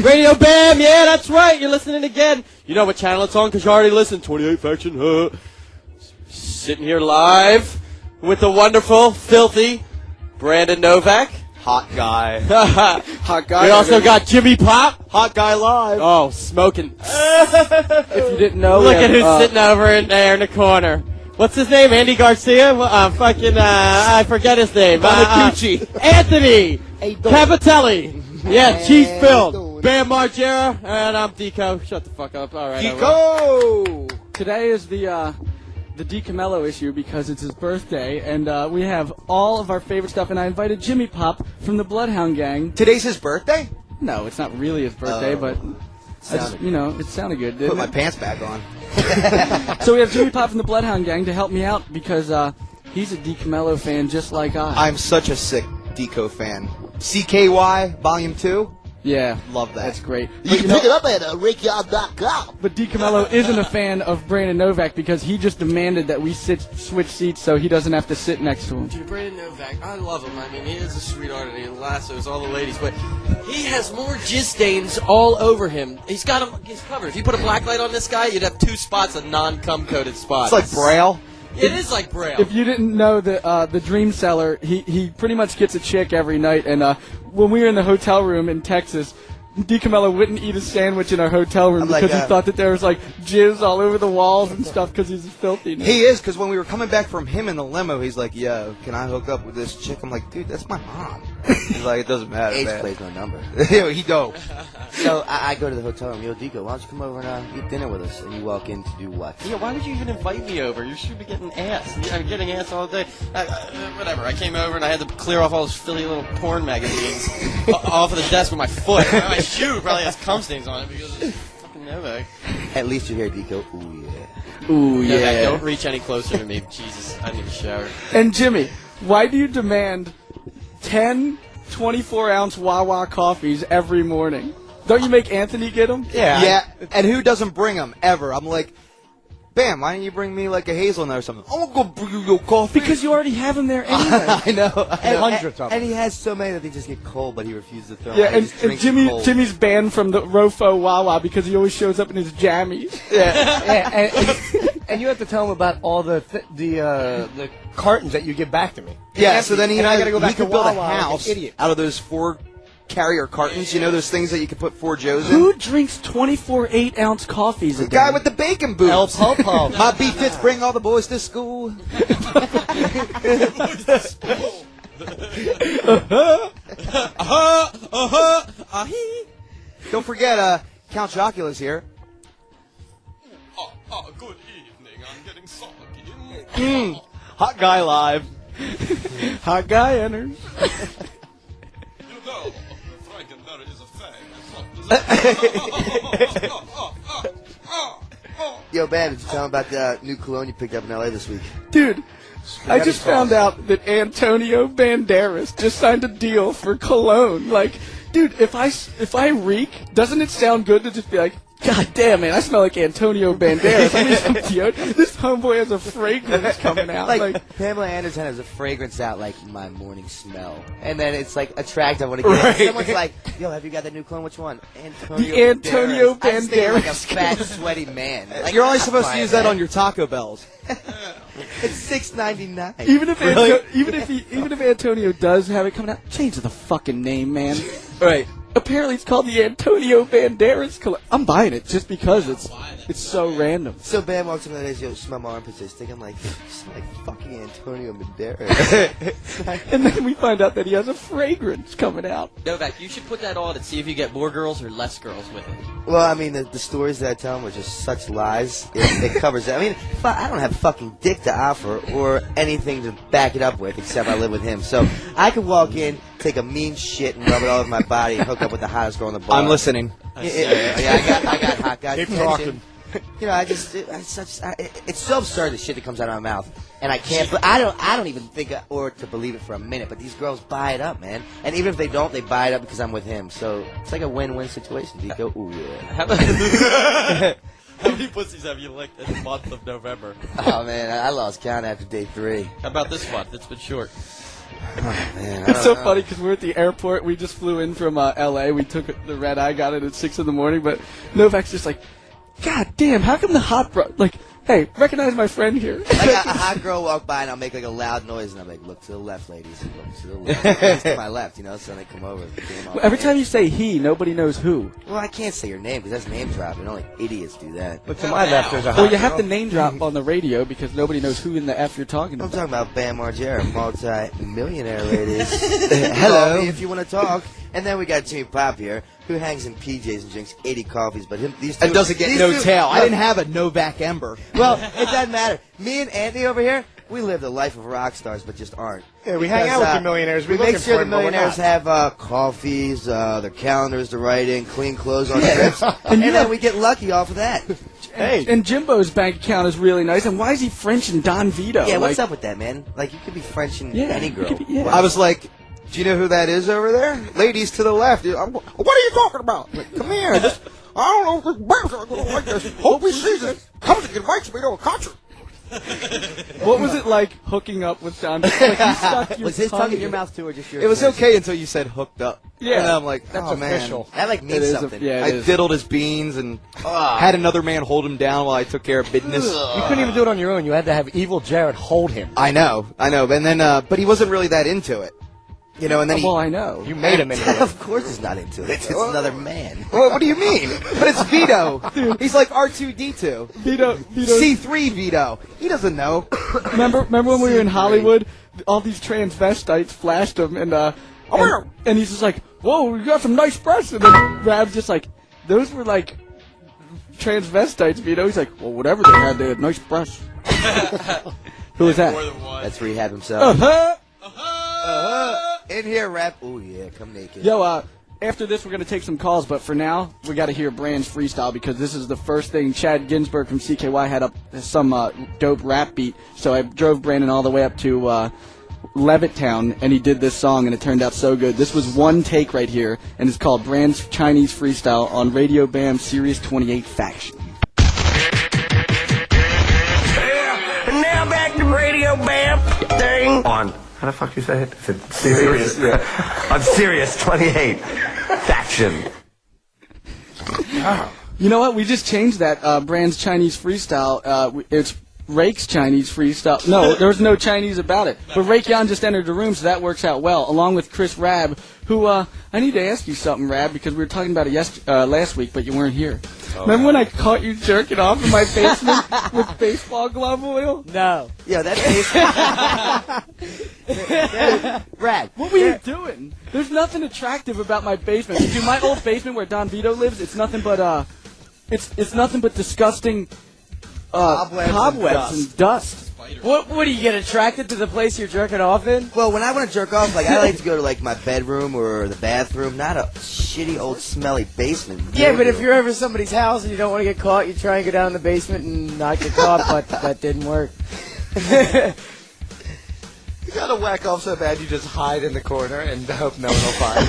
Radio Bam, yeah, that's right. You're listening again. You know what channel it's on because you already listened. 28 Faction. Sitting here live with the wonderful, filthy Brandon Novak. Hot guy. Hot guy. We also got Jimmy Pop. Hot guy live. Oh, smoking. If you didn't know, look at who's sitting over in there in the corner. What's his name? Andy Garcia? I forget his name. Anthony Capitelli. Yeah, cheese filled. Bam Margera, and I'm Dico. Shut the fuck up. All right. Dico. Today is the DiCamillo issue because it's his birthday, and we have all of our favorite stuff. And I invited Jimmy Pop from the Bloodhound Gang. Today's his birthday? No, it's not really his birthday, but it sounded good. Didn't Put my pants back on. So we have Jimmy Pop from the Bloodhound Gang to help me out because he's a DiCamillo fan just like I. I'm such a sick Dico fan. CKY Volume 2? Yeah. Love that. That's great. You can pick it up at RakeYohn.com. But DiCamillo isn't a fan of Brandon Novak because he just demanded that we switch seats so he doesn't have to sit next to him. Dude, Brandon Novak, I love him. I mean, he is a sweetheart and he lassos all the ladies, but he has more jizz stains all over him. He's got him. He's covered. If you put a black light on this guy, you'd have 2 spots of non-cum coated spots. It's like Braille. It is like Braille. If you didn't know, the Dream Seller, he pretty much gets a chick every night. And when we were in the hotel room in Texas, DiCamillo wouldn't eat a sandwich in our hotel room because he thought that there was like jizz all over the walls and stuff because he's filthy. He is, because when we were coming back from him in the limo, he's like, "Yo, can I hook up with this chick?" I'm like, "Dude, that's my mom." He's like, "It doesn't matter, Age man." plays no number. Yo, he don't. So I go to the hotel room. Yo, Dico, why don't you come over and eat dinner with us? And you walk in to do what? Yeah, why would you even invite me over? You should be getting ass. I'm getting ass all day. Whatever. I came over and I had to clear off all those filthy little porn magazines off of the desk with my foot. My shoe probably has cum stains on it because it's fucking Novak. At least you're here, Dico. Ooh, yeah. Ooh, yeah. Novak, don't reach any closer to me. Jesus, I need a shower. And Jimmy, why do you demand 10 24-ounce Wawa coffees every morning? Don't you make Anthony get them? Yeah. And who doesn't bring them ever? I'm like, Bam, why don't you bring me like a hazelnut or something? I'm gonna go bring you your coffee. Because you already have them there anyway. I know. Hundreds of them. And he has so many that they just get cold, but he refuses to throw them. Yeah, and Jimmy's banned from the Rofo Wawa because he always shows up in his jammies. And you have to tell him about all the cartons that you give back to me. Yeah, so then I gotta go back to build a Wawa like an house idiot. out of those 4 carrier cartons. You know those things that you can put 4 Joes in? Who drinks 24 8-ounce coffees a The day? guy with the bacon boots. El Popo. My B-Fits bring all the boys to school. Don't forget, Count Chocula's here. Good evening. I'm getting salty. Hot guy live. Hot guy enters. You know, Frankenberry is a fag. Yo, Bam, did you tell him about the new cologne you picked up in L.A. this week? Dude, I just found out that Antonio Banderas just signed a deal for cologne. Like, dude, if I reek, doesn't it sound good to just be like, God damn, man, I smell like Antonio Banderas. I mean, some deodorant. This homeboy has a fragrance coming out. Like Pamela Anderson has a fragrance out like my morning smell. And then it's like attractive. I want to get it. Someone's like, yo, have you got that new clone? Which one? Antonio Banderas. I just think like a Banderas. fat, sweaty man. Like, You're only supposed to use that on your Taco Bells. It's $6.99. Even if Antonio does have it coming out, change the fucking name, man. Right. Apparently, it's called the Antonio Banderas cologne. I'm buying it just because it's so random. So Bam walks in and says, yo, smell my armpits. I think I'm like, you smell like fucking Antonio Banderas. And then we find out that he has a fragrance coming out. Novak, you should put that on and see if you get more girls or less girls with it. Well, I mean, the stories that I tell him are just such lies. It covers it. I mean, I don't have fucking dick to offer or anything to back it up with except I live with him. So I could walk in, take a mean shit and rub it all over my body and hook up with the hottest girl in the bar. I'm listening. Yeah, I got hot guy. Keep talking. You know, it's so absurd the shit that comes out of my mouth, and I can't. But I don't even think or to believe it for a minute. But these girls buy it up, man. And even if they don't, they buy it up because I'm with him. So it's like a win-win situation. You go, ooh yeah. How many pussies have you licked in the month of November? Oh man, I lost count after day 3. How about this month? It's been short. Man, It's so funny because we're at the airport. We just flew in from L.A. We took the red eye, got it at 6 in the morning. But Novak's just like, God damn, how come the hot bro... Like, hey, recognize my friend here. like a hot girl walk by and I'll make like a loud noise and I'm like, look to the left, ladies. Look to the left. It's to my left, you know, so they come over. Every time you say he, nobody knows who. Well, I can't say your name because that's name dropping. Only idiots do that. Look to my left, there's a hot Well, you have girl. to name drop on the radio because nobody knows who in the F you're talking I'm about. talking about Bam Margera, multi-millionaire ladies. Hello. If you want to talk. And then we got Jimmy Pop here, who hangs in PJs and drinks 80 coffees, but these two... And doesn't get these no two- tail. I didn't have a Novak Ember. Well, it doesn't matter. Me and Anthony over here, we live the life of rock stars, but just aren't. Yeah, we hang out with the millionaires. We We make look sure the important, but we're millionaires not. have coffees, their calendars to write in, clean clothes on trips, and then we get lucky off of that. Hey. And Jimbo's bank account is really nice. And why is he French and Don Vito? Yeah, what's Like, up with that, man? Like, you could be French and Yeah, any girl. you could be- yeah. I was like, do you know who that is over there? Ladies to the left. What are you talking about? Like, come here. I don't know if this bear's going to like this. Hope he sees it. Comes and invites me to a concert. What was it like hooking up with Don Vito? Like, you stuck your Was his tongue in your in- mouth, too, or just yours? It was okay until you said hooked up. Yeah. And I'm like, That's oh, man. official. That, like, It means is something. yeah, I it is. diddled his beans and had another man hold him down while I took care of business. You couldn't even do it on your own. You had to have evil Jared hold him. I know. And then, but he wasn't really that into it. You know, and then he... Well, I know. You made him into it. Of course he's not into it. It's another man. What do you mean? But it's Vito. He's like R2-D2. Vito, C3 Vito. He doesn't know. remember when we were in Hollywood? All these transvestites flashed him, and he's just like, "Whoa, you got some nice breasts." And then Raab's just like, "Those were like transvestites, Vito." He's like, "Well, whatever they had nice breasts." Who was that? That's Rehab himself. Uh-huh. In here, rap. Oh, yeah, come naked. Yo, after this, we're going to take some calls, but for now, we got to hear Brand's freestyle because this is the first thing. Chad Ginsburg from CKY had up some dope rap beat, so I drove Brandon all the way up to Levittown, and he did this song, and it turned out so good. This was one take right here, and it's called Brand's Chinese Freestyle on Radio Bam Sirius 28 Faction. And now back to Radio Bam thing. On. How the fuck you say it? Is it Sirius? Yeah. On Sirius 28. Faction. You know what? We just changed that. Brand's Chinese Freestyle. It's Rake's Chinese Freestyle. No, there was no Chinese about it. But Rake Yohn just entered the room, so that works out well, along with Chris Raab, who, I need to ask you something, Raab, because we were talking about it last week, but you weren't here. Remember when I caught you jerking off in my basement with baseball glove oil? No. Yeah, that's Brad. What were you doing? There's nothing attractive about my basement. Dude, my old basement where Don Vito lives, it's nothing but it's nothing but disgusting cobwebs and dust. What do you get attracted to the place you're jerking off in? Well, when I want to jerk off, like I like to go to like my bedroom or the bathroom, not a shitty old smelly basement. Yeah, but if you're over somebody's house and you don't want to get caught, you try and go down in the basement and not get caught, but that didn't work. You gotta whack off so bad you just hide in the corner and hope no one will find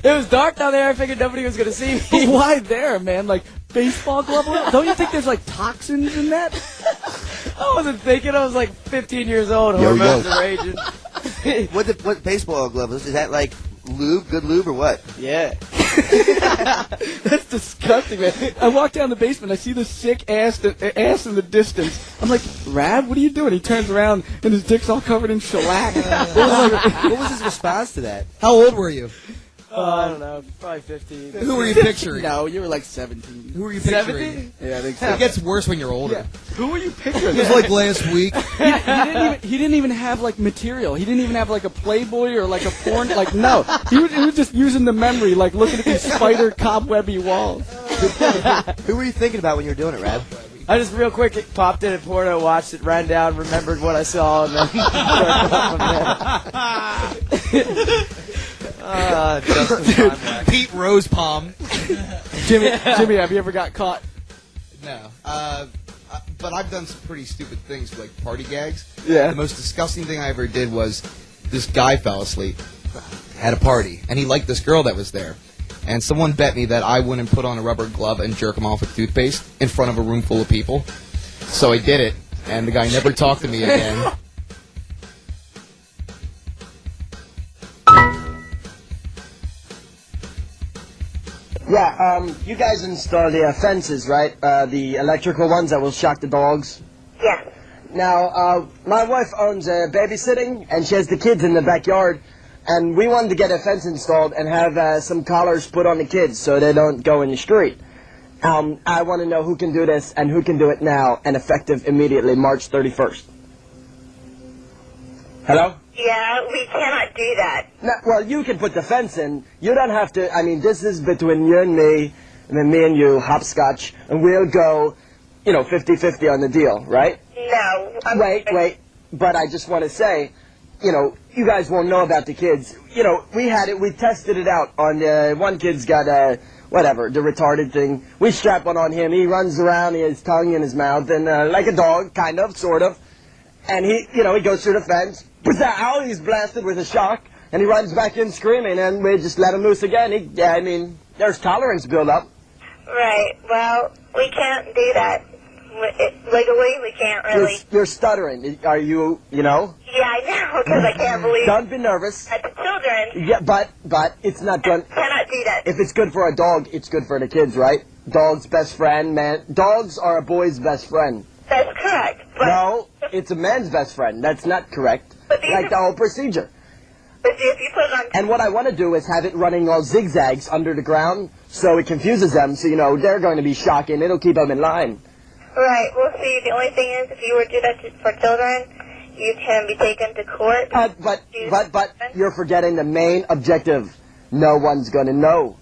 you. It was dark down there. I figured nobody was going to see But me. why there, man? Like baseball glove oil? Don't you think there's like toxins in that? I wasn't thinking. I was like 15 years old. Hormones are raging. what baseball glove is that like lube, good lube or what? Yeah. That's disgusting, man. I walk down the basement, I see this sick ass in the distance. I'm like, Raab, what are you doing? He turns around and his dick's all covered in shellac. What was his response to that? How old were you? I don't know. Probably 15. Who were you picturing? No, you were like 17. Who were you picturing? 70? Yeah, I think so. It gets worse when you're older. Yeah. Who were you picturing? It was like last week. He didn't even have like material. He didn't even have like a Playboy or like a porn. Like no, he was just using the memory, like looking at these spider cobwebby walls. Who were you thinking about when you were doing it, Raab? I just real quick popped in a porno, watched it, ran down, remembered what I saw, and then Pete Rosepalm. Jimmy, have you ever got caught? No. But I've done some pretty stupid things, like party gags. Yeah. The most disgusting thing I ever did was this guy fell asleep at a party, and he liked this girl that was there. And someone bet me that I wouldn't put on a rubber glove and jerk him off with toothpaste in front of a room full of people. So I did it, and the guy never talked to me again. Yeah, you guys install the fences, right? The electrical ones that will shock the dogs? Yeah. Now, my wife owns babysitting, and she has the kids in the backyard, and we wanted to get a fence installed and have some collars put on the kids so they don't go in the street. I want to know who can do this and who can do it now and effective immediately, March 31st. Hello? Yeah, we cannot do that. No, well, you can put the fence in. You don't have to. I mean, this is between you and me, and then me and you, hopscotch, and we'll go, 50-50 on the deal, right? No. Wait. But I just want to say, you guys won't know about the kids. We tested it out on one kid's got the retarded thing. We strap one on him. He runs around, he has tongue in his mouth, and like a dog, kind of, sort of. And he goes through the fence. Out, he's blasted with a shock, and he runs back in screaming, and we just let him loose again. There's tolerance built up. Right. Well, we can't do that. Legally, we can't really. You're stuttering. Are you, Yeah, I know, because I can't believe. Don't be nervous. At the children. Yeah, but it's not done. Cannot do that. If it's good for a dog, it's good for the kids, right? Dog's best friend, man. Dogs are a boy's best friend. That's correct. But no, it's a man's best friend. That's not correct. Like the whole procedure. But if you put it on... And what I want to do is have it running all zigzags under the ground so it confuses them, so, they're going to be shocking. It'll keep them in line. Right. Well, see, the only thing is, if you were to do that for children, you can be taken to court. But you're forgetting the main objective. No one's going to know.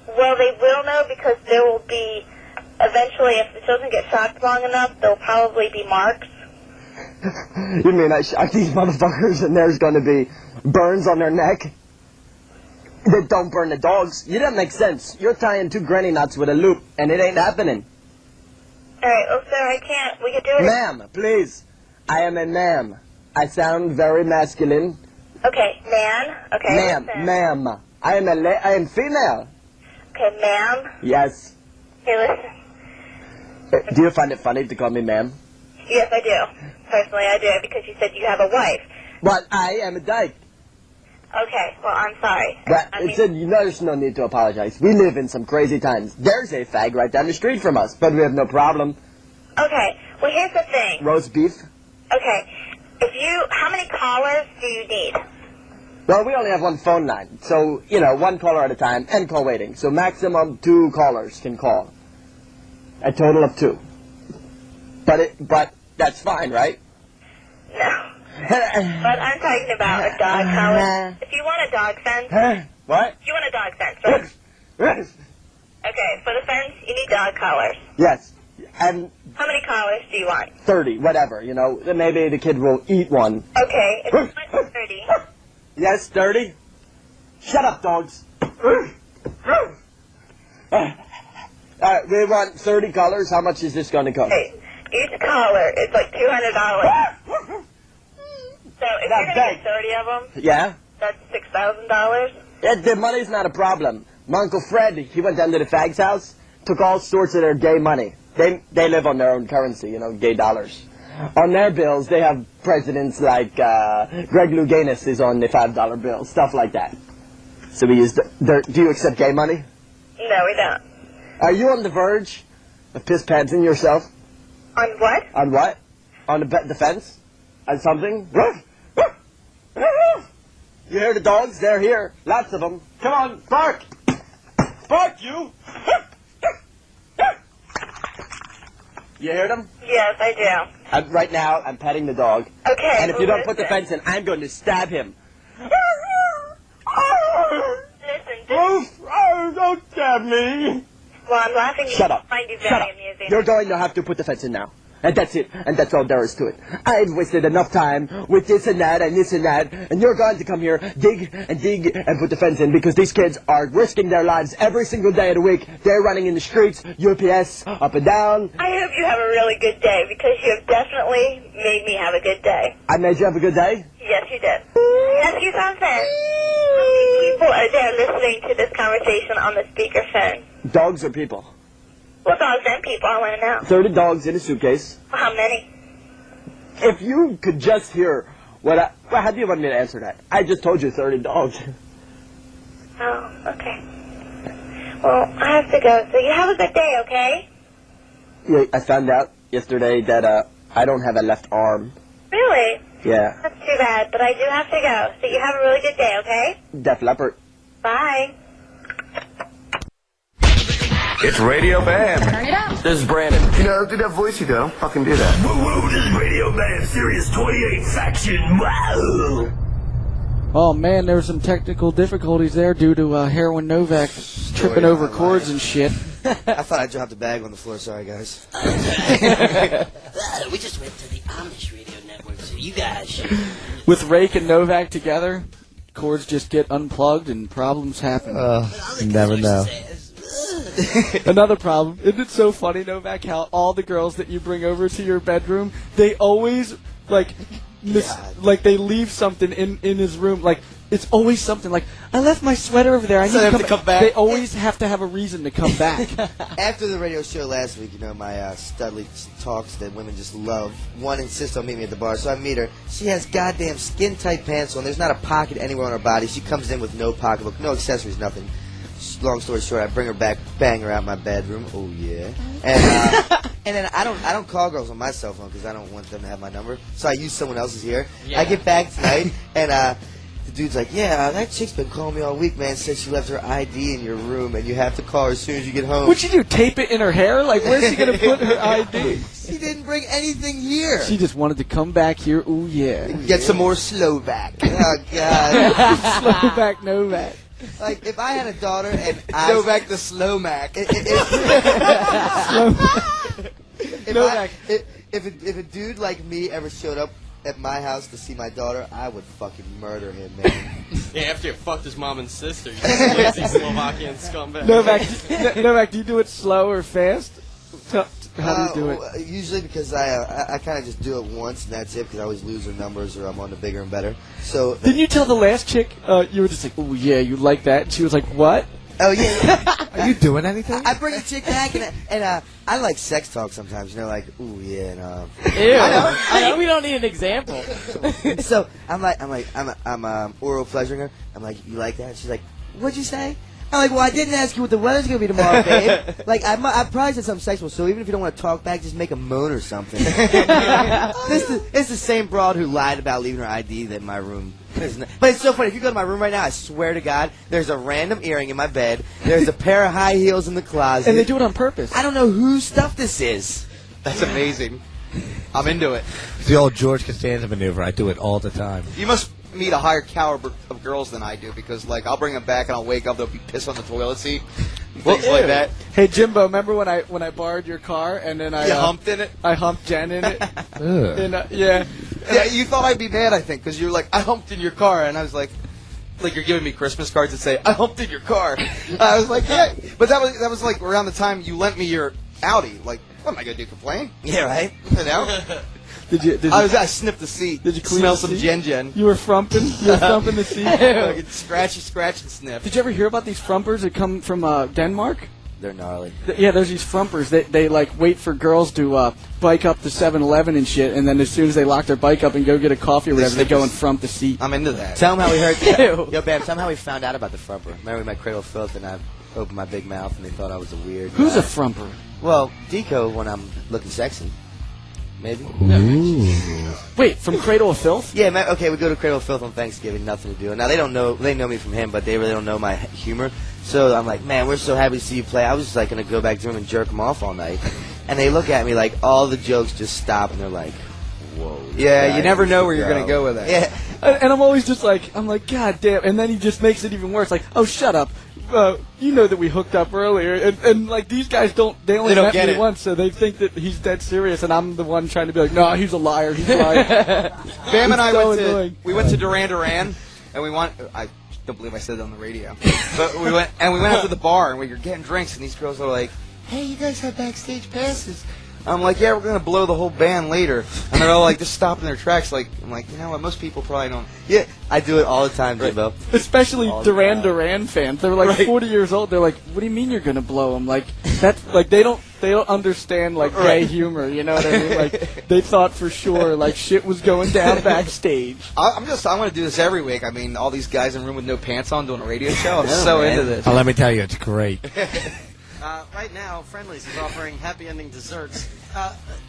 Well, they will know because there will be... Eventually, if the children get shocked long enough, there'll probably be marks. You mean I shock these motherfuckers and there's going to be burns on their neck? That don't burn the dogs. You don't make sense. You're tying 2 granny knots with a loop, and it ain't happening. All right, well, sir, I can't. We can do it. Ma'am, please. I am a ma'am. I sound very masculine. Okay, man. Okay. Ma'am. I am female. Okay, ma'am. Yes. Hey, listen. Do you find it funny to call me ma'am? Yes, I do. Personally, I do, because you said you have a wife. But I am a dyke. Okay, well, I'm sorry. But there's no need to apologize. We live in some crazy times. There's a fag right down the street from us, but we have no problem. Okay, well, here's the thing. Roast beef? Okay, how many callers do you need? Well, we only have one phone line, so, 1 caller at a time, and call waiting. So maximum 2 callers can call. A total of 2. But that's fine, right? No. But I'm talking about a dog collar. If you want a dog fence... What? You want a dog fence, right? Okay, for the fence, you need dog collars. Yes. And how many collars do you want? 30, whatever, Maybe the kid will eat one. Okay, if you want 30... Yes, 30? Shut up, dogs. We want 30 collars. How much is this going to cost? Hey, each collar is like $200. So if you're going to get 30 of them, yeah, that's $6,000. Yeah, the money's not a problem. My Uncle Fred, he went down to the fag's house, took all sorts of their gay money. They live on their own currency, gay dollars. On their bills, they have presidents like Greg Louganis is on the $5 bill, stuff like that. So we use do you accept gay money? No, we don't. Are you on the verge of piss padsing yourself? On what? On what? On the fence? On something? You hear the dogs? They're here. Lots of them. Come on, bark! Bark, you! You hear them? Yes, I do. Right now, I'm petting the dog. Okay. And if you don't put the fence in, I'm going to stab him. Listen, don't stab me! Well, I'm laughing. Shut up. I find you Shut very up. amusing. You're going to have to put the fence in now. And that's it. And that's all there is to it. I've wasted enough time with this and that and this and that. And you're going to come here, dig and put the fence in because these kids are risking their lives every single day of the week. They're running in the streets, UPS, up and down. I hope you have a really good day because you have definitely made me have a good day. I made you have a good day? Yes, you did. Ask you something. How many people are there listening to this conversation on the speakerphone? Dogs or people? Well, dogs and people, I want to know. 30 dogs in a suitcase. How many? If you could just hear how do you want me to answer that? I just told you 30 dogs. Oh, okay. Well, I have to go, so you have a good day, okay? Yeah, I found out yesterday that I don't have a left arm. Really? Yeah. That's too bad, but I do have to go, so you have a really good day, okay? Def Leppard. Bye. It's Radio Bam. Turn it up. This is Brandon. You know, do that voice you do. I don't fucking do that. Woo-woo, this is Radio Bam, Sirius 28 faction. Wow. Oh man, there were some technical difficulties there due to Heroin Novak tripping over cords and shit. I thought I dropped a bag on the floor. Sorry, guys. We just went to the Amish radio network, so you guys should. With Rake and Novak together, cords just get unplugged and problems happen. You never know. Another problem. Isn't it so funny, Novak, how all the girls that you bring over to your bedroom, they always, like they leave something in his room. Like, it's always something like, I left my sweater over there. I need to come back. They always have to have a reason to come back. After the radio show last week, you know, my Studley talks that women just love. One insists on meeting me at the bar, so I meet her. She has goddamn skin-tight pants on. There's not a pocket anywhere on her body. She comes in with no pocketbook, no accessories, nothing. Long story short, I bring her back, bang her out my bedroom. Oh yeah, and then I don't call girls on my cell phone because I don't want them to have my number. So I use someone else's here. Yeah. I get back tonight, and the dude's like, "Yeah, that chick's been calling me all week, man. Said she left her ID in your room, and you have to call her as soon as you get home." What'd you do? Tape it in her hair? Like, where's she gonna put her ID? She didn't bring anything here. She just wanted to come back here. Ooh yeah. Get some more Slovak. Oh God. Slovak Novak. Like, if I had a daughter and Go back to Slomac. If a dude like me ever showed up at my house to see my daughter, I would fucking murder him, man. Yeah, after you fucked his mom and sister, you just lazy Slovakian scumbag. Novak, do you do it slow or fast? How do you do it? Usually because I kind of just do it once and that's it, because I always lose her numbers or I'm on the bigger and better. So didn't you tell the last chick you were just like, oh yeah, you like that? And she was like, what? Oh yeah. Are you doing anything? I bring a chick back and I like sex talk sometimes. You know, like, ooh yeah. Ew. I know. We don't need an example. So I'm oral pleasuring her. I'm like, you like that? And she's like, what'd you say? I'm like, well, I didn't ask you what the weather's going to be tomorrow, babe. Like, I probably said something sexual, so even if you don't want to talk back, just make a moan or something. It's the same broad who lied about leaving her ID in my room. But it's so funny. If you go to my room right now, I swear to God, there's a random earring in my bed. There's a pair of high heels in the closet. And they do it on purpose. I don't know whose stuff this is. That's amazing. I'm into it. It's the old George Costanza maneuver. I do it all the time. You must meet a higher caliber of girls than I do, because like I'll bring them back and I'll wake up, they'll be pissed on the toilet seat, things like that. Hey Jimbo, remember when I borrowed your car and then I humped in it? I humped Jen in it. And, yeah, you thought I'd be mad, I think, because you're like, I humped in your car, and I was like you're giving me Christmas cards that say I humped in your car. I was like, yeah, but that was like around the time you lent me your Audi. Like, what am I gonna do? Complain? Yeah, right. You know? I sniffed the seat. Did you clean smell the some seat? Gen? You were frumping? You were frumping the seat? Like, scratch and sniff. Did you ever hear about these frumpers that come from Denmark? They're gnarly. Yeah, there's these frumpers. They like wait for girls to bike up to 7-Eleven and shit, and then as soon as they lock their bike up and go get a coffee or whatever, they go and frump the seat. I'm into that. Tell them how we heard. Yo, Bam, tell them how we found out about the frumper. Remember we met Cradle of Filth and I opened my big mouth and they thought I was a weird Who's guy. a frumper? Well, Deco when I'm looking sexy. Maybe. Wait, from Cradle of Filth? Yeah, man, okay, we go to Cradle of Filth on Thanksgiving, nothing to do. Now, they know me from him, but they really don't know my humor. So I'm like, man, we're so happy to see you play. I was just like going to go back to him and jerk him off all night. And they look at me like all the jokes just stop and they're like, whoa. Yeah, you never know where you're going to go with that. Yeah. And I'm always just like, God damn. And then he just makes it even worse. Like, oh, shut up. You know that we hooked up earlier, and like these guys they only met me once, so they think that he's dead serious, and I'm the one trying to be like, no, he's a liar, he's lying. Bam and I went to Duran Duran, and I don't believe I said it on the radio, but we went out to the bar, and we were getting drinks, and these girls were like, hey, you guys have backstage passes. I'm like, yeah, we're going to blow the whole band later. And they're all like, just stopping their tracks. Like, I'm like, you know what, most people probably don't. Yeah, I do it all the time, Jimbo. Especially Duran fans. They're like 40 years old. They're like, what do you mean you're going to blow them? Like, that's, like, they don't understand, like, gay humor, you know what I mean? Like, they thought for sure, like, shit was going down backstage. I want to do this every week. I mean, all these guys in a room with no pants on doing a radio show. I'm so into this. Oh, let me tell you, it's great. Right now, Friendly's is offering happy ending desserts.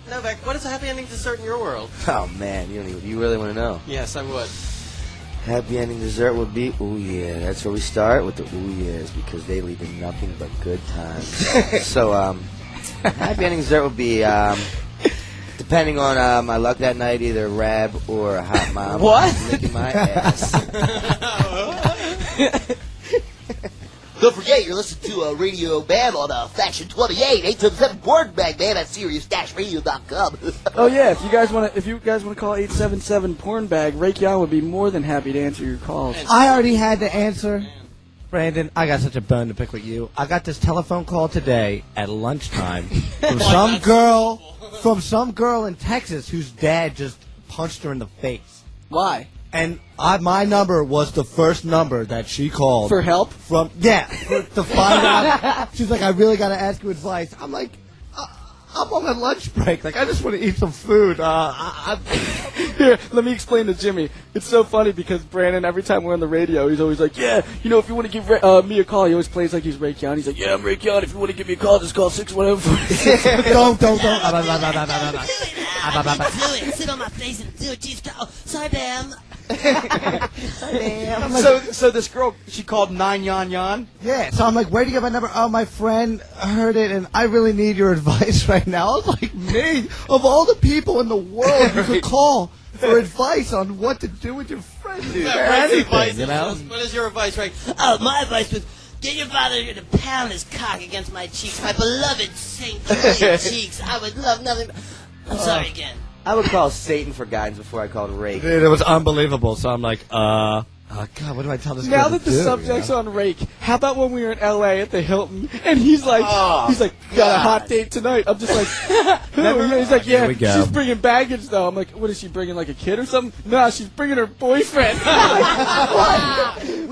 Novak, what is a happy ending dessert in your world? Oh, man, you really want to know? Yes, I would. Happy ending dessert would be, ooh yeah, that's where we start with the ooh yeahs because they lead to nothing but good times. So, happy ending dessert would be, depending on my luck that night, either Raab or a hot mom. What? Licking my ass. Don't forget, you're listening to Radio Bam on Faction 28, 877 Porn Bag, man, at Sirius-Radio.com. Oh yeah, if you guys want to call 877 Porn Bag, Rake Yohn would be more than happy to answer your calls. I already had the answer. Brandon, I got such a bone to pick with you. I got this telephone call today at lunchtime from some girl in Texas whose dad just punched her in the face. Why? And my number was the first number that she called. For help? To find out. She's like, I really got to ask you advice. I'm like, I'm on my lunch break. Like, I just want to eat some food. Here, let me explain to Jimmy. It's so funny because Brandon, every time we're on the radio, he's always like, yeah, if you want to give me a call, he always plays like he's Rake Yohn. He's like, yeah, I'm Rake Yohn. If you want to give me a call, just call 610. Don't. Do it. Sit on my face and do it. Jeez, sorry, Bam. So this girl, she called 9 Yon. Yeah, so I'm like, where'd you get my number? Oh, my friend heard it, and I really need your advice right now. I was like, me, of all the people in the world you could call for advice on what to do with your friend. Advice, you know? What is your advice, Rake? Oh, my advice was, get your father to pound his cock against my cheeks, my beloved St. Julian cheeks. I would love nothing but... I'm sorry again. I would call Satan for guidance before I called Rake. Dude, it was unbelievable, so I'm like, God, what do I tell this Now girl that to the do, subject's you know? on Rake, how about when we were in L.A. at the Hilton, and he's like, got a hot date tonight. I'm just like, who? He's like, yeah, Here we go. she's bringing baggage, though. I'm like, what is she bringing, like a kid or something? No, she's bringing her boyfriend.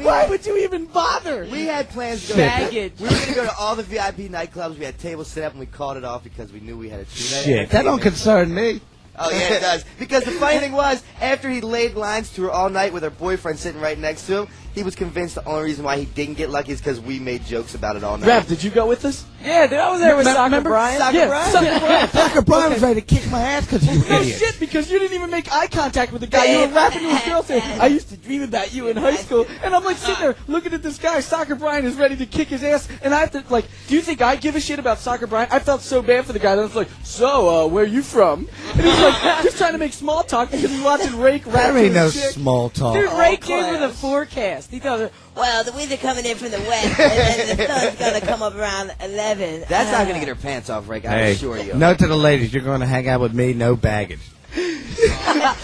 Why would you even bother? We had plans to go Baggage. We were going to go to all the VIP nightclubs. We had tables set up, and we called it off because we knew we had a two-night. Shit, that don't concern me. Oh, yeah, it does. Because the funny thing was, after he laid lines to her all night with her boyfriend sitting right next to him, he was convinced the only reason why he didn't get lucky is because we made jokes about it all night. Raab, did you go with us? Yeah, dude, I was there with Soccer Brian. Soccer Brian? Soccer Brian was ready to kick my ass because you No idiot. shit, because you didn't even make eye contact with the guy. You were rapping to his girl saying, I used to dream about you in high school. And I'm like sitting there looking at this guy. Soccer Brian is ready to kick his ass. And I have to, like, do you think I give a shit about Soccer Brian? I felt so bad for the guy. That I was like, so, where you from? And he was like, just trying to make small talk because he's watching Rake rap There to ain't no his chick. small talk. Dude, Rake gave her the forecast. He tells her, Well, the winds are coming in from the west, and then the sun's going to come up around 11. That's not going to get her pants off, Rake, I Hey, assure you. note to the ladies, you're going to hang out with me, no baggage.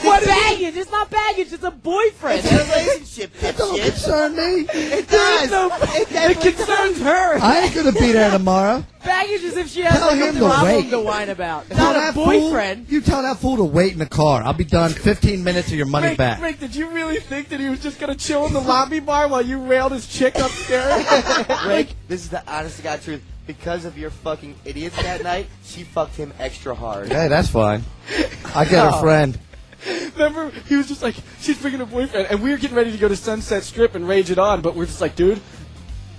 what baggage? It's not baggage. It's a boyfriend. It's a relationship, That don't dipshit. concern me. It does. It concerns her. I ain't going to be there tomorrow. Baggage is if she has Tell like him a to problem wait. to whine about. Tell Not a that boyfriend. Fool, you tell that fool to wait in the car. I'll be done 15 minutes of your money back. Rake, did you really think that he was just going to chill in the lobby bar while you railed his chick upstairs? Rake, this is the honest to God truth. Because of your fucking idiots that night, she fucked him extra hard. Hey, that's fine. I get her friend. Remember, he was just like, she's bringing her boyfriend, and we were getting ready to go to Sunset Strip and rage it on, but we're just like, dude,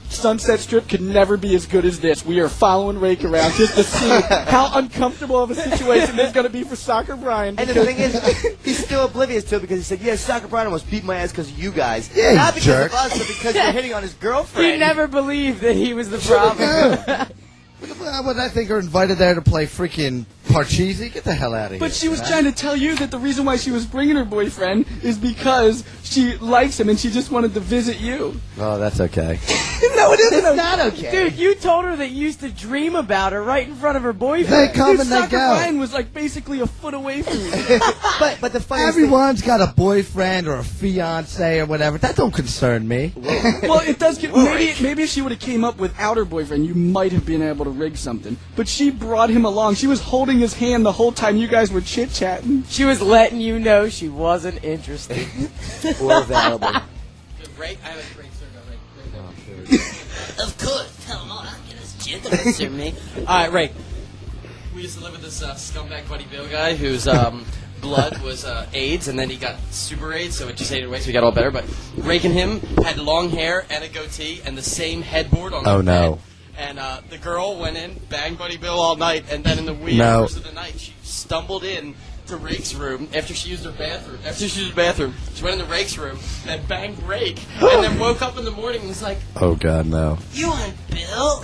Sunset Strip could never be as good as this. We are following Rake around just to see how uncomfortable of a situation this is going to be for Soccer Brian. And the thing is, he's still oblivious to it because he said, yeah, Soccer Brian almost beat my ass because of you guys. Yeah, Not you because jerk. of us, but because you're hitting on his girlfriend. He never believed that he was the problem. What I think are invited there to play freaking Parcheesi? Get the hell out of here. But she was trying to tell you that the reason why she was bringing her boyfriend is because she likes him and she just wanted to visit you. Oh, that's okay. No, it isn't. It's not okay. Dude, you told her that you used to dream about her right in front of her boyfriend. They come Dude, and they Soccer go. Brian was like basically a foot away from me. But the funniest thing... Everyone's got a boyfriend or a fiance or whatever. That don't concern me. Well, it does get maybe if she would have came up without her boyfriend, you might have been able to rig something. But she brought him along. She was holding holding his hand the whole time you guys were chit-chatting. She was letting you know she wasn't interested. Or available. Rake, I have a great story about Rake. Of course. Tell him all. I'll get his gentleman, sir, me. All right, Rake. We used to live with this scumbag Buddy Bill guy whose blood was AIDS, and then he got super AIDS, so it just ate it away, so he got all better. But Rake and him had long hair and a goatee and the same headboard on the bed. And the girl went in, banged Buddy Bill all night, and then in the wee hours of the night, she stumbled in to Rake's room after she used her bathroom. She went into Rake's room and banged Rake, and then woke up in the morning and was like, Oh, God, no. You want Bill?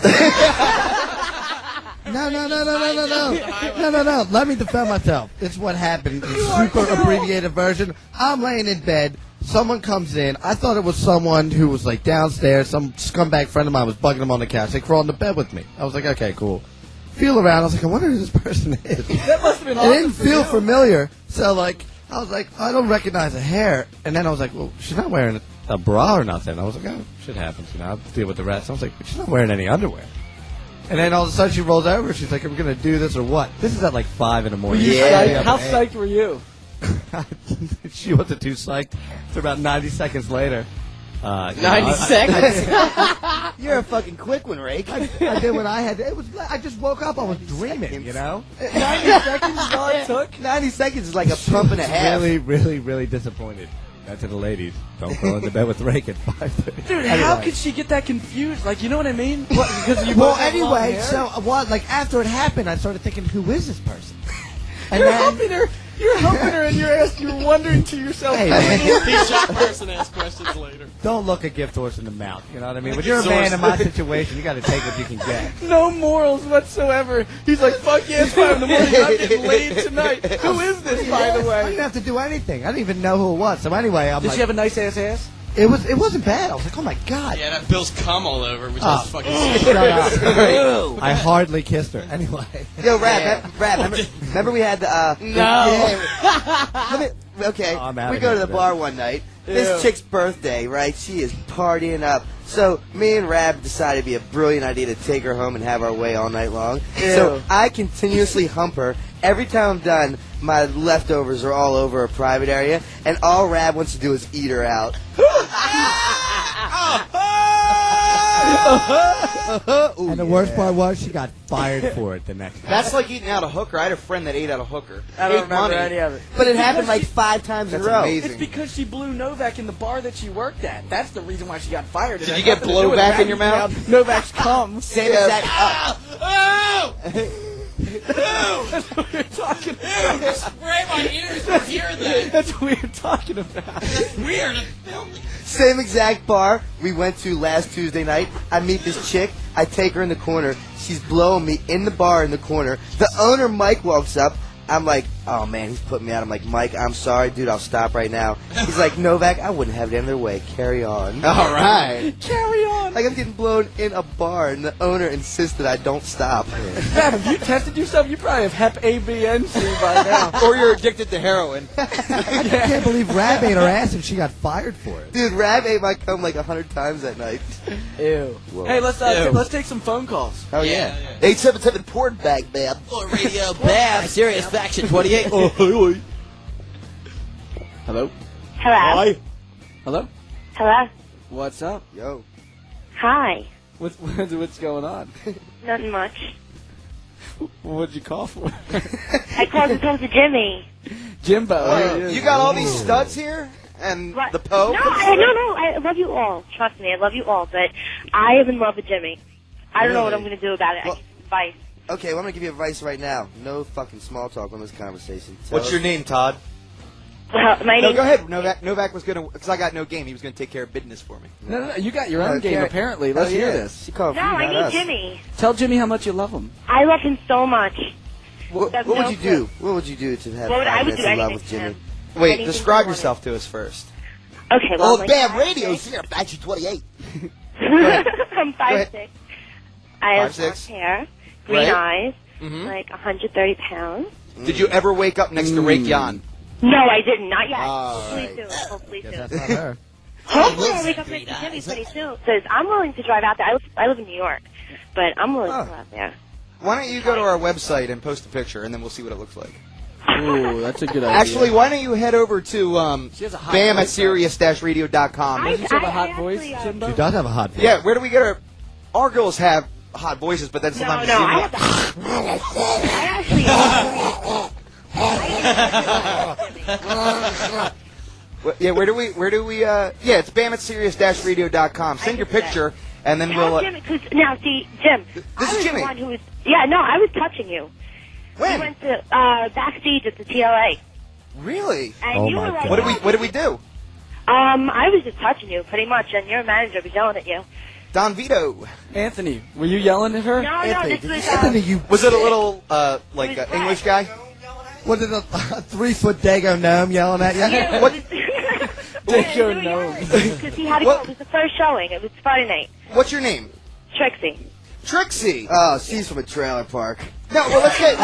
No. Let me defend myself. It's what happened. Super abbreviated version. I'm laying in bed. Someone comes in. I thought it was someone who was like downstairs. Some scumbag friend of mine was bugging him on the couch. They crawled into bed with me. I was like, okay, cool. Feel around. I was like, I wonder who this person is. That must have been awesome. It didn't feel familiar. So like, I was like, I don't recognize the hair. And then I was like, well, she's not wearing a bra or nothing. I was like, oh, shit happens. You know, I'll deal with the rest. I was like, she's not wearing any underwear. And then all of a sudden she rolls over. She's like, "Are we gonna do this or what?" This is at like 5 in the morning. How psyched were you? She wasn't too psyched. It's about 90 seconds later. 90 seconds? You're a fucking quick one, Rake. I did what I had to. I just woke up. I was dreaming, you know. 90 seconds is all it took? 90 seconds is like a pump and a half. Really disappointed. That to the ladies. Don't go into bed with Rake at 5:30. Dude, how could she get that confused? Like, you know what I mean? What, because you well, both have long anyway, hair? so what? Like after it happened, I started thinking, who is this person? And You're then, humping her. You're humping her, and you're wondering to yourself. Hey, man. These shot person ask questions later. Don't look a gift horse in the mouth. You know what I mean? When you're a man in my situation, you got to take what you can get. No morals whatsoever. He's like, fuck yeah, it's 5 in the morning. I'm getting laid tonight. Who is this, by the way? I didn't have to do anything. I didn't even know who it was. So anyway, I'm Did like, she have a nice ass? It wasn't bad. I was like, oh my god. Yeah, that Bill's cum all over, which Oh. is fucking Shut up. I hardly kissed her. Anyway. Yo, Raab, remember we had the, No. Okay, Oh, I'm outta we go here to the for bar one night. This chick's birthday, right? She is partying up. So me and Raab decided it'd be a brilliant idea to take her home and have our way all night long. So I continuously hump her. Every time I'm done, my leftovers are all over a private area, and all Raab wants to do is eat her out. And the worst part was she got fired for it the next day. That's like eating out a hooker. I had a friend that ate out a hooker. I don't Ate remember money. any of it. But it happened like 5 times in a That's row. amazing. It's because she blew Novak in the bar that she worked at. That's the reason why she got fired. Did you get blowback in your mouth? Novak's cum. Same exact. That's what we're talking about. Spray my ears to hear that. That's what we're talking about. Weird. Same exact bar we went to last Tuesday night. I meet this chick. I take her in the corner. She's blowing me in the bar in the corner. The owner, Mike, walks up. I'm like, oh, man, he's putting me out. I'm like, Mike, I'm sorry, dude. I'll stop right now. He's like, Novak, I wouldn't have it any other way. Carry on. All right. Carry on. Like, I'm getting blown in a bar, and the owner insisted I don't stop. Raab, have you tested yourself? You probably have Hep A, B, and C by now. Or you're addicted to heroin. I can't believe Raab ate her ass and she got fired for it. Dude, Raab ate my cum like 100 times that night. Ew. Whoa. Hey, let's take some phone calls. Oh, yeah. 877 porn bag, man. Or Radio Bam, Sirius Faction 28. Hello? Hello? Hello? Hello? What's up? Yo. Hi. What's going on? Nothing much. What'd you call for? I called to talk to Jimmy. Jimbo. You got all these studs here? And What? the Pope? No, I love you all. Trust me, I love you all, but I am in love with Jimmy. I don't know what I'm going to do about it. Well- I need advice. Okay, well, I'm going to give you advice right now. No fucking small talk on this conversation. What's your name, Todd? Well, my No, name. go ahead. Novak was going to, because I got no game, he was going to take care of business for me. No, you got your own game, Okay. apparently. Let's hear this. She called No, for you, I not need us. Jimmy. Tell Jimmy how much you love him. I love him so much. What That's would no you clue. do? What would you do to have What would- I 5 would minutes do in love anything with for Jimmy? him. Wait, Anything describe you wanted. yourself to us first. Okay, well, Old I'm Bam like Radio's here, Faction 28. I'm 5'6". I have 5'6". dark hair, green Right. eyes, like 130 pounds. Did you ever wake up next to Rake Yohn? No, I didn't. Not yet. All Hopefully right. soon. Hopefully soon. That's not her. Hopefully I wake up next to Jimmy pretty soon. Because I'm willing to drive out there. I live in New York, but I'm willing to go out there. why don't you go to our website and post a picture, and then we'll see what it looks like. Ooh, that's a good idea. Actually, why don't you head over to She has a hot Bam at voice, Sirius-Radio.com. Doesn't she have a hot voice, Jimbo? She does have a hot voice. Yeah, where do we get our... Our girls have hot voices, but then sometimes... No, I Yeah, where do we, yeah, it's Bam at Sirius-Radio.com. Send your picture, and then we'll... Now, see, Jim. This is Jimmy. The one who was, I was touching you. When? We went to backstage at the TLA. Really? And you were like, What did we do? I was just touching you, pretty much, and your manager was yelling at you. Don Vito. Anthony, were you yelling at her? No, this was... Anthony, Was it a little, English guy? Was it a 3-foot Dago gnome yelling at you? What? Dago gnome. Because he had to go. It was the first showing. It was Friday night. What's your name? Trixie. Trixie. Oh, she's from a trailer park. No, well, let's get...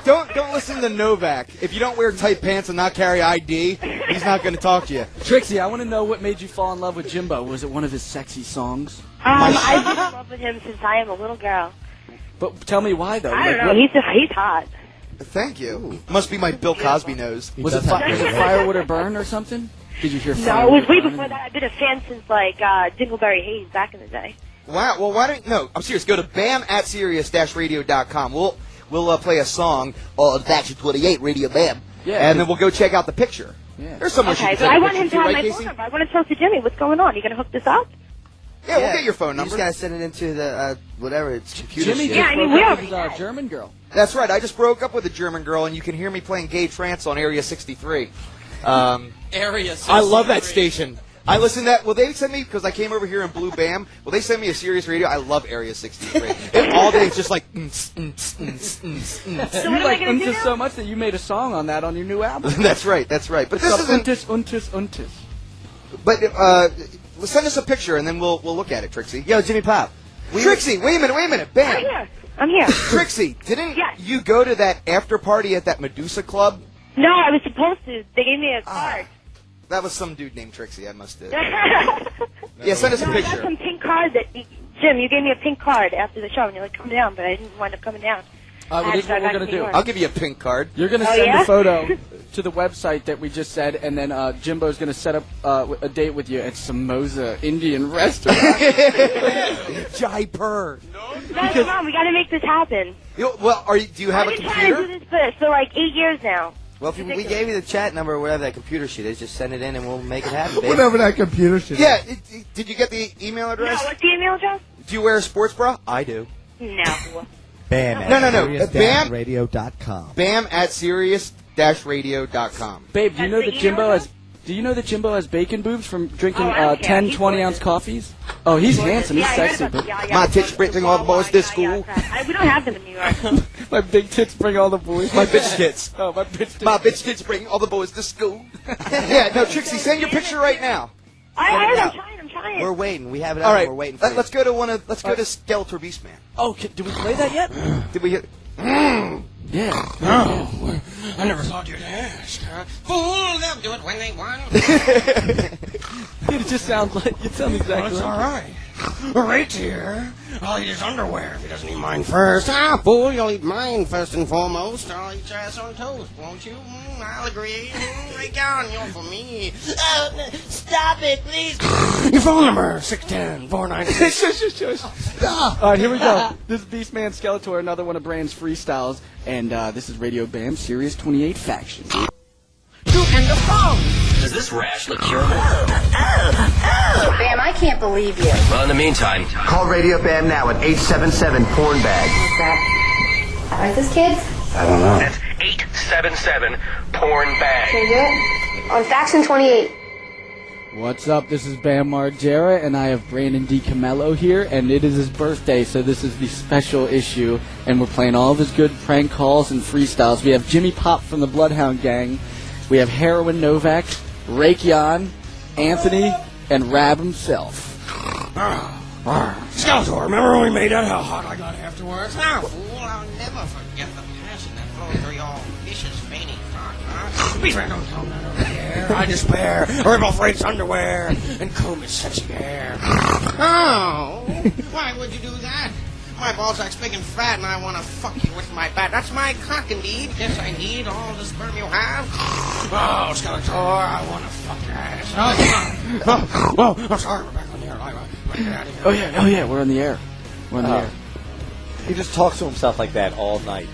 Don't listen to Novak. If you don't wear tight pants and not carry ID, he's not going to talk to you. Trixie, I want to know what made you fall in love with Jimbo. Was it one of his sexy songs? I've been in love with him since I am a little girl. But tell me why, though. I don't know. He's hot. Thank you. Must be my Bill Cosby nose. Was it Firewood or Burn or something? Did you hear No, Firewood it was way or Burn? before that. I've been a fan since, like, Dingleberry Hayes back in the day. Wow. Well, why don't... No, I'm serious. Go to Bam at Sirius-Radio.com. We'll play a song on Faction 28 Radio Bam. Yeah. And then we'll go check out the picture. Yeah. There's someone Okay, she but can I take a want him picture to have right, my Casey? phone number. I want to talk to Jimmy. What's going on? You going to hook this up? Yeah, we'll get your phone You number. just gotta send it into the whatever it's computer. Jimmy shit. just we broke up already with a German girl. That's right. I just broke up with a German girl, and you can hear me playing gay trance on Area 63. Area 63. I love that station. I listen to that. Will they send me, because I came over here and blew Bam, will they send me a Sirius Radio? I love Area 63. And all day it's just like... So You like Untis so much that you made a song on that on your new album. That's right. But this isn't... Untis. But send us a picture, and then we'll look at it, Trixie. Yo, Jimmy Pop. Trixie, wait a minute. Bam. I'm here. Trixie, didn't you go to that after party at that Medusa club? No, I was supposed to. They gave me a card. That was some dude named Trixie. I must have. Yeah, send us a I got picture. some pink card Jim, you gave me a pink card after the show, and you're like, come down, but I didn't wind up coming down. Well, this is what we're going to do. I'll give you a pink card. You're going to send a photo to the website that we just said, and then Jimbo's going to set up a date with you at Samosa Indian restaurant. Jaipur. No, come on, we got to make this happen. Well, do you have a I've been computer? trying to do this for like 8 years now. Well, if we gave you the chat number or whatever that computer shit is, just send it in and we'll make it happen, baby. Whatever that computer shit is. Yeah. Did you get the email address? No, what's the email address? Do you wear a sports bra? I do. No. Bam at Sirius-Radio.com. Bam at Sirius-Radio.com. Babe, do you know that Jimbo has bacon boobs from drinking 10, 20-ounce coffees? Oh, he's handsome. He's sexy. But My tits bring all the boys to school. We don't have them in New York. My big tits bring all the boys. My bitch tits. Oh, my bitch tits. My bitch tits bring all the boys to school. Yeah, no, Trixie, send your picture right now. I'm trying. We're waiting. We have it All out. right, We're waiting for let's go to Skeletor Beastman. Oh, did we play that yet? Did we hear? Yeah. Oh, I never thought you'd ask. Fool, they'll do it when they want. It just sounds like you sound exactly It's like all right. Right here. I'll eat his underwear if he doesn't eat mine first. Ah, fool, you'll eat mine first and foremost. I'll eat your ass on toast, won't you? I'll agree. Rake Yohn, you're for me. Oh, no, stop it, please. Your phone number, 610-496. All right, here we go. This is Beastman Skeletor, another one of Brand's freestyles, and this is Radio Bam, Sirius 28 Faction. And the phone. Does this rash look curable? Bam, I can't believe you. Well, in the meantime, Call Radio Bam now at 877-PORN-BAG. What's that? Are this kids? I don't know. that's 877-PORN-BAG. Can you do it? On Faction 28. What's up? This is Bam Margera, and I have Brandon DiCamillo here, and it is his birthday, so this is the special issue, and we're playing all of his good prank calls and freestyles. We have Jimmy Pop from the Bloodhound Gang. We have Heroin Novak, Rake Yohn, Anthony, and Raab himself. Skeletor, remember when we made that? How hot I got afterwards? Now, fool, I'll never forget the passion that flowed through your vicious, fainting heart, huh? Beastman, don't tell me that over there. I despair. Rip off Rake's underwear and comb his sexy hair. Oh, why would you do that? My ballsack's big and fat, and I want to fuck you with my bat. That's my cock, indeed. Yes, I need all the sperm you have. Oh, Skeletor, I want to fuck your ass. Oh, sorry, we're back on the air. Get out of here. Oh yeah, we're on the air. We're on the air. He just talks to himself like that all night.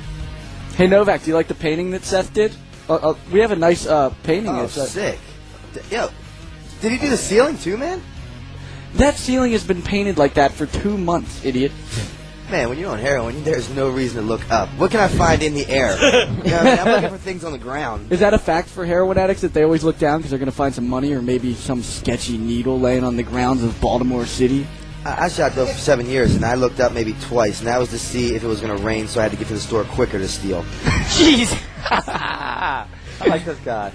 Hey Novak, do you like the painting that Seth did? We have a nice painting. Oh, It's, sick. Yo, did he do the ceiling too, man? That ceiling has been painted like that for 2 months, idiot. Man, when you're on heroin, there's no reason to look up. What can I find in the air? You know what I mean? I'm looking for things on the ground. Is that a fact for heroin addicts that they always look down because they're going to find some money or maybe some sketchy needle laying on the grounds of Baltimore City? I shot dope for 7 years, and I looked up maybe twice, and that was to see if it was going to rain, so I had to get to the store quicker to steal. Jeez. I like this guy.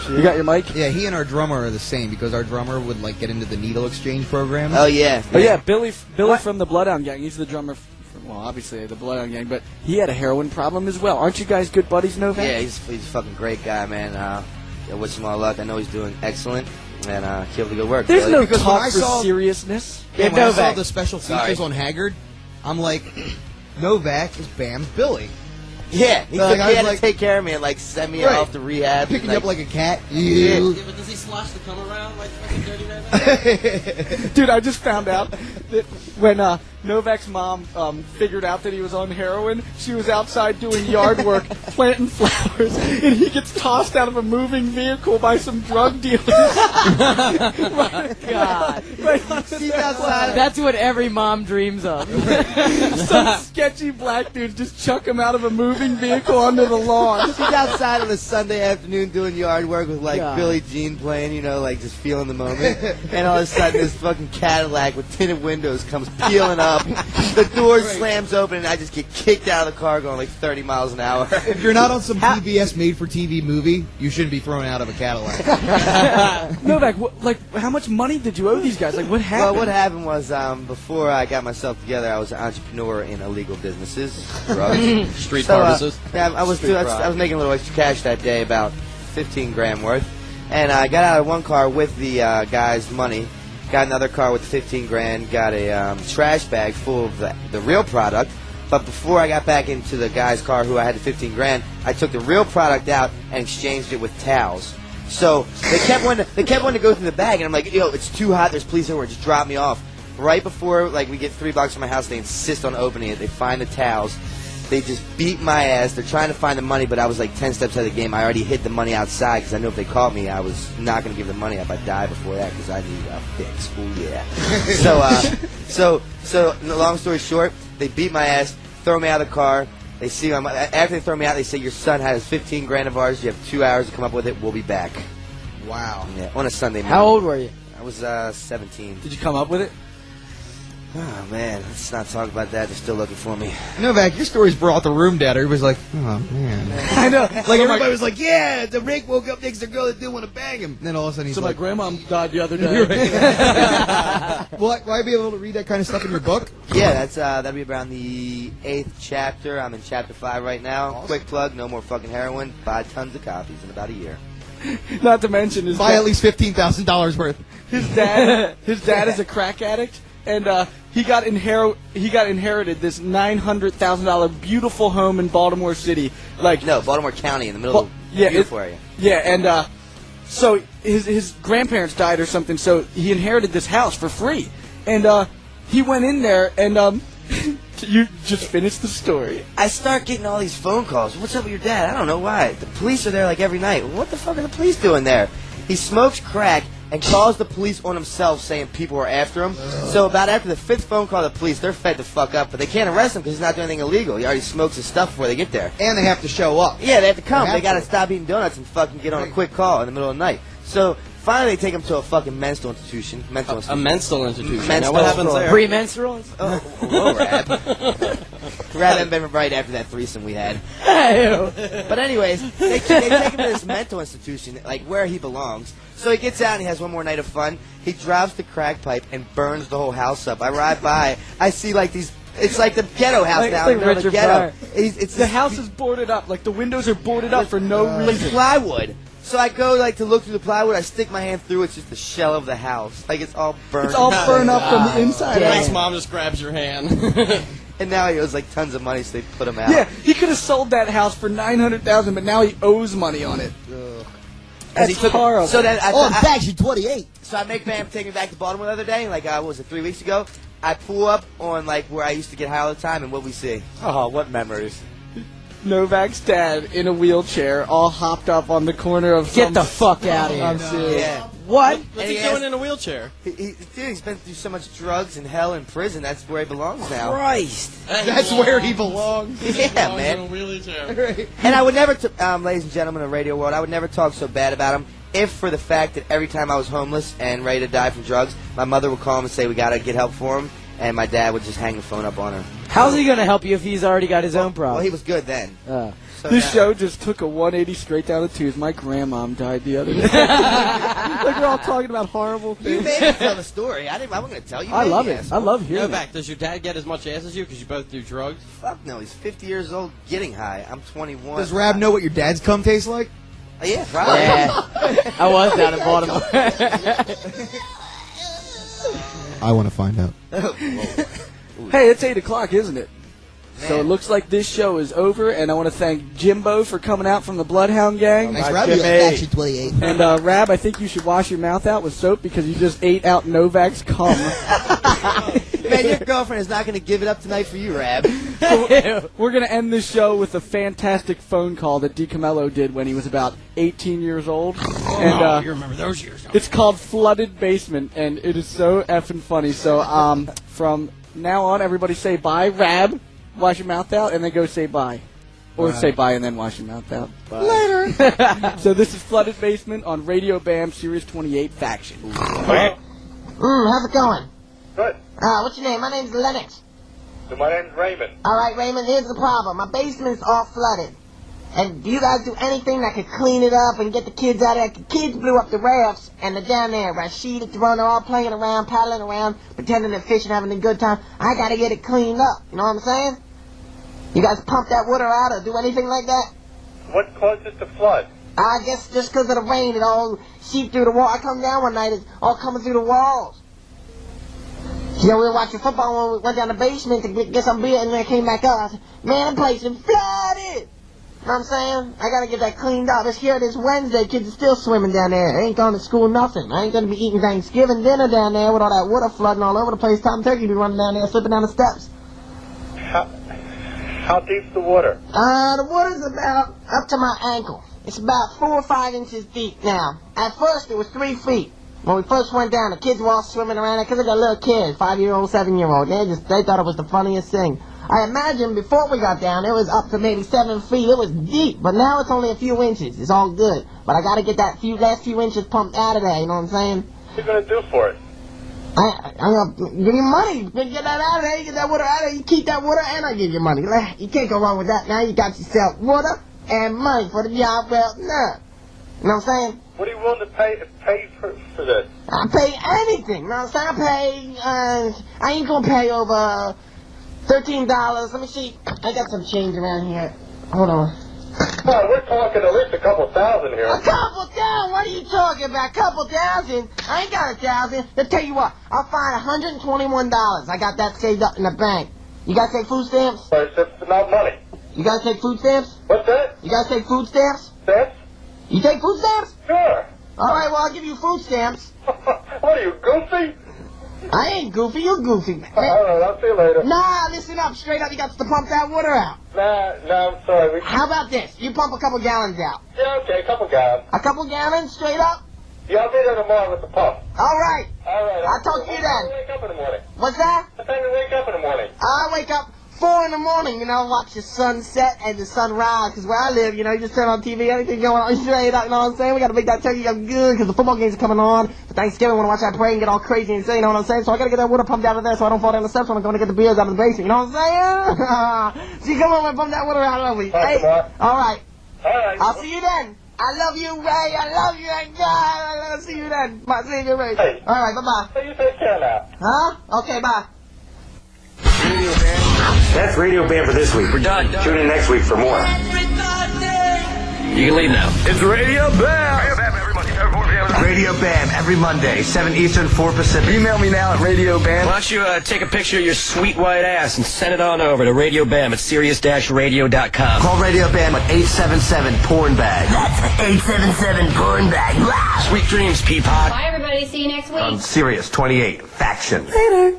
You got your mic? Yeah, he and our drummer are the same because our drummer would like get into the needle exchange program. Oh yeah. Oh yeah, Billy from the Bloodhound Gang. He's the drummer. Well, obviously the Bloodhound Gang, but he had a heroin problem as well. Aren't you guys good buddies, Novak? Yeah, he's a fucking great guy, man. I wish him all luck. I know he's doing excellent, and keep up the good work. There's Billy. no Because talk when I for saw- seriousness. Yeah, when I saw Novak. the special features Sorry. on Haggard, I'm like, Novak is Bam's Billy. Yeah, he Like, I was had like- to take care of me and like send me Right. off to rehab. Picking and, you up like a cat. Yeah. You. Yeah, but does he slosh the cum around like fucking dirty Rabbit? Dude, I just found out that when Novak's mom figured out that he was on heroin, she was outside doing yard work, planting flowers, and he gets tossed out of a moving vehicle by some drug dealers. God. Right on the outside. That's what every mom dreams of. Some sketchy black dude just chuck him out of a moving vehicle onto the lawn. She's outside on a Sunday afternoon doing yard work with like God. Billie Jean playing, you know, like just feeling the moment. And all of a sudden, this fucking Cadillac with tinted windows comes peeling up. The door slams open, and I just get kicked out of the car going like 30 miles an hour. If you're not on some PBS made-for-TV movie, you shouldn't be thrown out of a Cadillac. Novak, how much money did you owe these guys? Like, what happened? Well, what happened was before I got myself together, I was an entrepreneur in illegal businesses, drugs, Street So, pharmacist. Yeah, I was making a little extra cash that day, about 15 grand worth, and I got out of one car with the guy's money, got another car with 15 grand, got a trash bag full of the real product. But before I got back into the guy's car, who I had the 15 grand, I took the real product out and exchanged it with towels. So they kept wanting to go through the bag, and I'm like, yo, it's too hot. There's police everywhere. Just drop me off. Right before like we get $3 from my house, they insist on opening it. They find the towels. They just beat my ass. They're trying to find the money, but I was like 10 steps ahead of the game. I already hid the money outside because I knew if they caught me, I was not going to give the money up. I'd die before that because I need a fix. Ooh, yeah. So long story short, they beat my ass, throw me out of the car. They see after they throw me out, they say, your son has 15 grand of ours. You have 2 hours to come up with it. We'll be back. Wow. Yeah, on a Sunday morning. How old were you? I was 17. Did you come up with it? Oh, man. Let's not talk about that. They're still looking for me. Novak, your stories brought the room down. Everybody's like, oh, man. I know. Like, everybody was like, yeah, the Rake woke up next to a girl that didn't want to bang him. And then all of a sudden he's So like, my grandma died the other day. will I be able to read that kind of stuff in your book? Yeah, that'll be around the 8th chapter. I'm in chapter 5 right now. Awesome. Quick plug, no more fucking heroin. Buy tons of copies in about a year. Not to mention his Buy dad, at least $15,000 worth. his dad is a crack addict, and he got inherited this $900,000 beautiful home in Baltimore City. Like No, Baltimore County in the middle of the beautiful area. Yeah, and so his grandparents died or something, so he inherited this house for free, and he went in there and you just finished the story. I start getting all these phone calls. What's up with your dad? I don't know why. The police are there like every night. What the fuck are the police doing there? He smokes crack and calls the police on himself saying people are after him. So about after the 5th phone call to the police, they're fed the fuck up, but they can't arrest him because he's not doing anything illegal. He already smokes his stuff before they get there. And they have to show up. Yeah, they have to come. They got to to. stop eating donuts and fucking get on a quick call in the middle of the night. So finally they take him to a fucking mental institution. A mental institution. Mental Now what happens there? Premenstrual? Oh, whoa, Raab. Raab hadn't been right after that threesome we had. But anyways, they take him to this mental institution, like where he belongs. So he gets out and he has one more night of fun. He drops the crack pipe and burns the whole house up. I ride by, I see like these. It's like the ghetto house Like- down in like the middle of the Richard ghetto. It's The house is boarded up, like the windows are boarded up for no like reason. plywood. So I go like to look through the plywood. I stick my hand through. It's just the shell of the house. Like it's all burned. It's all burned up from the inside. His mom just grabs your hand. And now he owes like tons of money, so they put him out. Yeah, he could have sold that house for $900,000, but now he owes money on it. That's horrible. So then Faction 28. So I make Bam take me back to Baltimore the other day. Like what was it, 3 weeks ago? I pull up on like where I used to get high all the time, and what we see? Oh, what memories. Novak's dad in a wheelchair, all hopped up on the corner of Get the fuck out of here. I'm serious. Yeah. What? What's he doing in a wheelchair? He's been through so much drugs and hell in prison. That's where he belongs now. Christ. That's where he belongs. Yeah, Belongs man. in a wheelchair. And I would never, ladies and gentlemen of the radio world, I would never talk so bad about him if for the fact that every time I was homeless and ready to die from drugs, my mother would call him and say we gotta get help for him, and my dad would just hang the phone up on her. How's he going to help you if he's already got his own problem? Well, he was good then. So This now- show just took a 180 straight down the tubes. My grandmom died the other day. Like we're all talking about horrible things. You made me tell the story. I wasn't going to tell you. I made love me, it. asshole. I love hearing Novak, does your dad get as much ass as you because you both do drugs? Fuck no, he's 50 years old getting high. I'm 21. Does Raab know what your dad's cum tastes like? Yeah, probably. Yeah. I was down in Baltimore. I want to find out. Hey, it's 8 o'clock, isn't it? So it looks like this show is over, and I want to thank Jimbo for coming out from the Bloodhound Gang. Thanks for having me on Faction 28. And Raab, I think you should wash your mouth out with soap because you just ate out Novak's cum. Man, your girlfriend is not going to give it up tonight for you, Raab. We're going to end this show with a fantastic phone call that DiCamillo did when he was about 18 years old. And you remember those years, don't it's called Flooded Basement, and it is so effing funny. So from now on, everybody say bye. Raab, wash your mouth out, and then go say bye. Or say bye and then wash your mouth out. Bye. Later. So this is Flooded Basement on Radio Bam, Sirius 28 Faction. How's it going? Good. What's your name? My name's Lennox. My name's Raymond. Alright, Raymond, here's the problem. My basement's all flooded. And do you guys do anything that could clean it up and get the kids out of there? The kids blew up the rafts, and they're down there. Rashid, they're all playing around, paddling around, pretending they're fishing, having a good time. I gotta get it cleaned up. You know what I'm saying? You guys pump that water out or do anything like that? What caused it to flood? I guess just because of the rain, it all seeped through the wall. I come down one night, it's all coming through the walls. You know, we were watching football when we went down the basement to get some beer, and then I came back up. I said, man, the place is flooded. You know what I'm saying? I gotta get that cleaned up. It's here this Wednesday. Kids are still swimming down there. They ain't going to school, nothing. I ain't gonna be eating Thanksgiving dinner down there with all that water flooding all over the place. Tom Turkey be running down there, slipping down the steps. How deep's the water? The water's about up to my ankle. It's about 4 or 5 inches deep now. At first, it was 3 feet. When we first went down, the kids were all swimming around there because they got little kids, 5-year-old, 7-year-old. They thought it was the funniest thing. I imagine before we got down, it was up to maybe 7 feet. It was deep, but now it's only a few inches. It's all good. But I got to get that last few inches pumped out of there, you know what I'm saying? What are you going to do for it? I'm going to give you money. Get that out of there. You get that water out of there. You keep that water, and I give you money. You can't go wrong with that. Now you got yourself water and money for the job well done. You know what I'm saying? What are you willing to pay for this? I pay anything. You know what I'm saying? I ain't going to pay over $13. Let me see. I got some change around here. Hold on. Well, we're talking at least a couple thousand here. A couple thousand? What are you talking about? A couple thousand? I ain't got 1,000. Let's tell you what. I'll find $121. I got that saved up in the bank. You guys take food stamps? It's not money. You guys take food stamps? What's that? You guys take food stamps? Stamps? You take food stamps? Sure. All right, well, I'll give you food stamps. What are you, goofy? I ain't goofy. You goofy, man. All right, I'll see you later. Nah, listen up. Straight up, you got to pump that water out. Nah, I'm sorry. How about this? You pump a couple gallons out. Yeah, okay, a couple gallons. A couple gallons, straight up? Yeah, I'll be there tomorrow with the pump. All right. All right. I'll talk to you then. Wake up in the morning. What's that? What time do you wake up in the morning? I wake up 4 in the morning, you know, watch the sun set and the sun rise. Because where I live, you know, you just turn on TV, anything going on straight up, you know what I'm saying? We got to make that turkey up good because the football games are coming on. For Thanksgiving, I want to watch that parade and get all crazy and say, you know what I'm saying? So I got to get that water pumped out of there so I don't fall down the steps when I'm going to get the beers out of the basement, you know what I'm saying? So you come over and pump that water out of me. Hey, all right. All right. I'll see you then. I love you, Ray. I love you, and God. I'll see you then. Bye. See you, Ray. Hey. All right, bye-bye. So you take care now. Huh? Okay, bye. That's Radio Bam for this week. We're done. Tune in next week for more. You can leave now. It's Radio Bam. Radio Bam every Monday, 7 Eastern, 4 Pacific. Email me now at Radio Bam. Why don't you take a picture of your sweet white ass and send it on over to Radio Bam at Sirius-Radio.com. Call Radio Bam at 877-PORN-BAG. That's 877-porn-bag. Sweet dreams, Peapod. Bye, everybody. See you next week. On Sirius 28, Faction. Later.